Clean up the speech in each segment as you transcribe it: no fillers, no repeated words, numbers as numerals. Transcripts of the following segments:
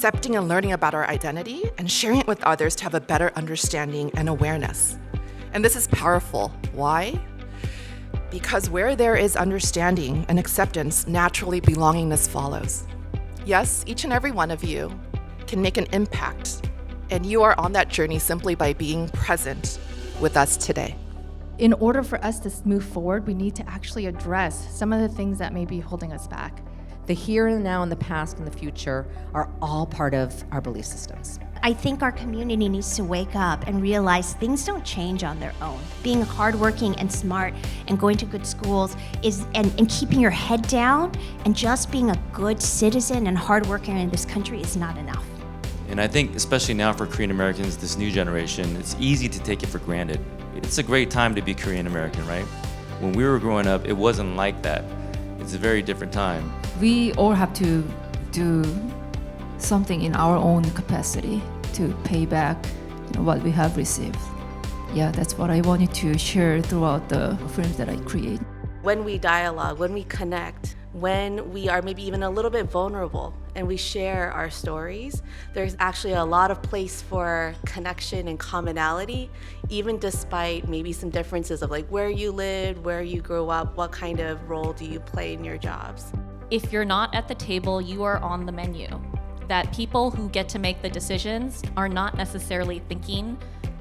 accepting and learning about our identity and sharing it with others to have a better understanding and awareness. And this is powerful. Why? Because where there is understanding and acceptance, naturally belongingness follows. Yes, each and every one of you can make an impact, and you are on that journey simply by being present with us today. In order for us to move forward, we need to actually address some of the things that may be holding us back. The here and now and the past and the future are all part of our belief systems. I think our community needs to wake up and realize things don't change on their own. Being hardworking and smart and going to good schools and keeping your head down and just being a good citizen and hard worker in this country is not enough. And I think especially now for Korean Americans, this new generation, it's easy to take it for granted. It's a great time to be Korean American, right? When we were growing up, it wasn't like that. It's a very different time. We all have to do something in our own capacity to pay back what we have received. Yeah, that's what I wanted to share throughout the films that I create. When we dialogue, when we connect, when we are maybe even a little bit vulnerable and we share our stories, there's actually a lot of place for connection and commonality, even despite maybe some differences of like where you lived, where you grew up, what kind of role do you play in your jobs. If you're not at the table, you are on the menu. That people who get to make the decisions are not necessarily thinking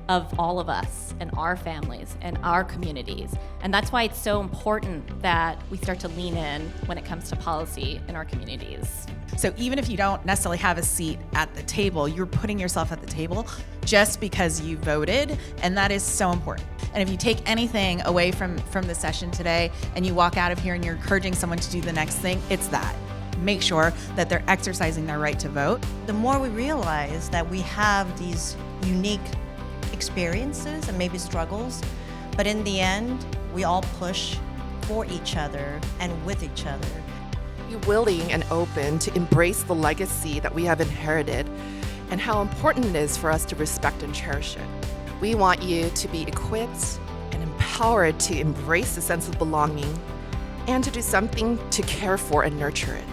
of all of us and our families and our communities. And that's why it's so important that we start to lean in when it comes to policy in our communities. So even if you don't necessarily have a seat at the table, you're putting yourself at the table just because you voted, and that is so important. And if you take anything away from the session today and you walk out of here and you're encouraging someone to do the next thing, it's that. Make sure that they're exercising their right to vote. The more we realize that we have these unique experiences and maybe struggles, but in the end, we all push for each other and with each other. Be willing and open to embrace the legacy that we have inherited and how important it is for us to respect and cherish it. We want you to be equipped and empowered to embrace the sense of belonging and to do something to care for and nurture it.